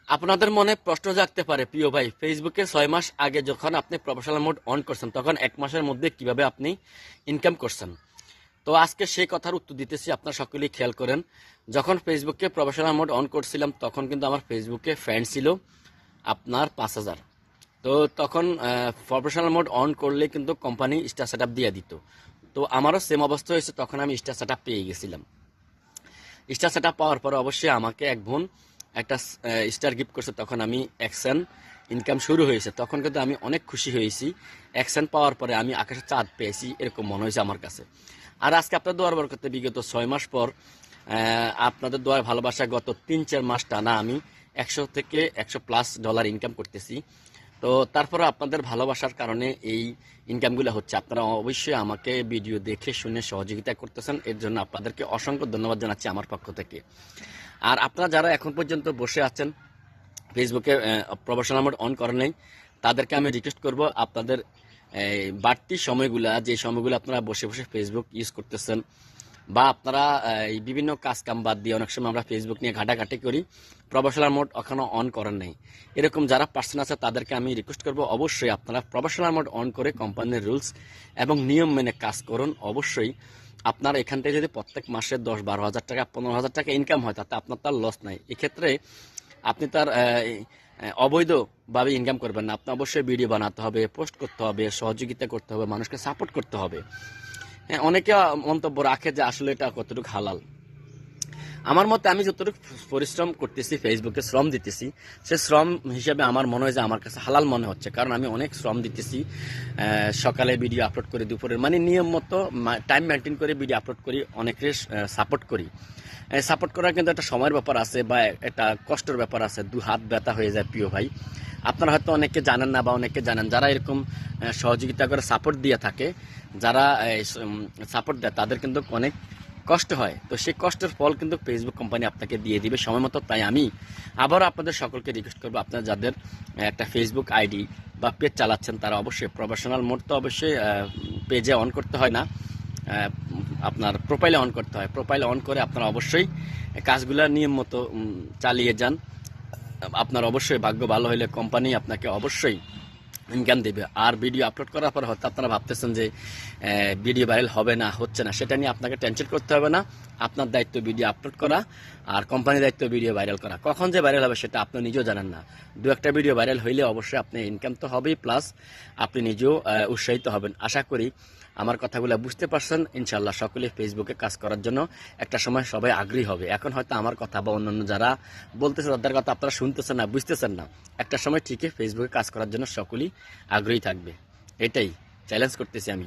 আপনাদের মনে প্রশ্ন জাগতে পারে প্রিয় ভাই, ফেসবুকে 6 মাস আগে যখন আপনি প্রফেশনাল মোড অন করছেন তখন 1 মাসের মধ্যে কিভাবে আপনি ইনকাম করছেন। তো আজকে সেই কথার উত্তর দিতেছি, আপনারা সকলেই খেয়াল করেন। যখন ফেসবুকে প্রফেশনাল মোড অন করছিলাম তখন কিন্তু আমার ফেসবুকে ফ্রেন্ড ছিল আপনার 5,000। তো তখন প্রফেশনাল মোড অন করলে কিন্তু কোম্পানি স্টার সেট আপ দিয়ে দিত। তো আমারও সেম অবস্থা হয়েছে, তখন আমি স্টার সেট আপ পেয়ে গেছিলাম। স্টার সেট আপ পাওয়ার পরে অবশ্যই আমাকে এক বোন একটা স্টার গিফট করছে, তখন আমি অ্যাকশন ইনকাম শুরু হয়েছে, তখন কিন্তু আমি অনেক খুশি হয়েছি। অ্যাকশন পাওয়ার পরে আমি আকাশে চাঁদ পেয়েছি এরকম মনে হয়েছে আমার কাছে। আর আজকে আপনার দোয়ার বরকতে বিগত 6 মাস পর আপনাদের দোয়ার ভালোবাসা গত 3-4 মাস টানা আমি 100 থেকে 100+ ডলার ইনকাম করতেছি। তো তারপরে আপনাদের ভালোবাসার কারণে এই ইনকামগুলো হচ্ছে। আপনারা অবশ্যই আমাকে ভিডিও দেখে শুনে সহযোগিতা করতেছেন, এর জন্য আপনাদেরকে অসংখ্য ধন্যবাদ জানাচ্ছি আমার পক্ষ থেকে। আর আপনারা যারা এখন পর্যন্ত বসে আছেন ফেসবুকে প্রফেশনাল মোড অন করেন নাই, তাদেরকে আমি রিকোয়েস্ট করব আপনাদের বাড়তি সময়গুলা, যে সময়গুলো আপনারা বসে বসে ফেসবুক ইউজ করতেছেন বা আপনারা এই বিভিন্ন কাজ কাম বাদ দিয়ে অনেক সময় আমরা ফেসবুক নিয়ে ঘাটাঘাটি করি, প্রফেশনাল মোড এখনো অন করেন নাই, এরকম যারা পার্সন আছে তাদেরকে আমি রিকোয়েস্ট করব অবশ্যই আপনারা প্রফেশনাল মোড অন করে কোম্পানির রুলস এবং নিয়ম মেনে কাজ করুন। অবশ্যই আপনার এখান থেকে যদি প্রত্যেক মাসে 10-12 হাজার টাকা 15,000 টাকা ইনকাম হয়, তাতে আপনার তার লস নাই। এক্ষেত্রে আপনি তার অবৈধভাবে ইনকাম করবেন না। আপনি অবশ্যই ভিডিও বানাতে হবে, পোস্ট করতে হবে, সহযোগিতা করতে হবে, মানুষকে সাপোর্ট করতে হবে। হ্যাঁ, অনেকে মন্তব্য রাখে যে আসলে এটা কতটুকু হালাল। আমার মতে আমি যতটুকু পরিশ্রম করতেছি, ফেসবুকে শ্রম দিতেছি, সে শ্রম হিসেবে আমার মনে হয় যে আমার কাছে হালাল মনে হচ্ছে, কারণ আমি অনেক শ্রম দিতেছি। সকালে ভিডিও আপলোড করি, দুপুরের মানে নিয়ম মতো টাইম মেনটেন করে ভিডিও আপলোড করি, অনেকের সাপোর্ট করি। সাপোর্ট করার কিন্তু একটা সময়ের ব্যাপার আছে বা একটা কষ্টের ব্যাপার আছে, দু হাত ব্যথা হয়ে যায় প্রিয় ভাই। আপনারা হয়তো অনেকে জানেন না বা অনেকে জানেন, যারা এরকম সহযোগিতা করে সাপোর্ট দিয়ে থাকে, যারা সাপোর্ট দেয় তাদের কিন্তু অনেক কষ্ট হয়। তো সেই কষ্টের ফল কিন্তু ফেসবুক কোম্পানি আপনাকে দিয়ে দিবে সময় মতো। তাই আমি আবারও আপনাদের সকলকে রিকোয়েস্ট করবো, আপনারা যাদের একটা ফেসবুক আইডি বা পেজ চালাচ্ছেন তারা অবশ্যই প্রফেশনাল মোড তো অবশ্যই পেজে অন করতে হয় না, আপনার প্রোফাইলে অন করতে হয়। প্রোফাইলে অন করে আপনারা অবশ্যই কাজগুলো নিয়ম মতো চালিয়ে যান। আপনার অবশ্যই ভাগ্য ভালো হলে কোম্পানি আপনাকে অবশ্যই ইনকাম দেবে। আর ভিডিও আপলোড করার পর হয়তো আপনারা ভাবতেছেন যে ভিডিও ভাইরাল হবে না, হচ্ছে না, সেটা নিয়ে আপনাকে টেনশন করতে হবে না। আপনার দায়িত্ব ভিডিও আপলোড করা, আর কোম্পানির দায়িত্ব ভিডিও ভাইরাল করা। কখন যে ভাইরাল হবে সেটা আপনি নিজেও জানেন না। দু একটা ভিডিও ভাইরাল হইলে অবশ্যই আপনি ইনকাম তো হবেই, প্লাস আপনি নিজেও উৎসাহিত হবেন। আশা করি আমার কথাগুলো বুঝতে পারছেন। ইনশাল্লাহ সকলে ফেসবুকে কাজ করার জন্য একটা সময় সবাই আগ্রহী হবে। এখন হয়তো আমার কথা বা অন্যান্য যারা বলতেছে তাদের কথা আপনারা শুনতেছেন না, বুঝতেছেন না। একটা সময় ঠিকই ফেসবুকে কাজ করার জন্য সকলেই আগ্রহী থাকবে, এটাই চ্যালেঞ্জ করতেছি আমি।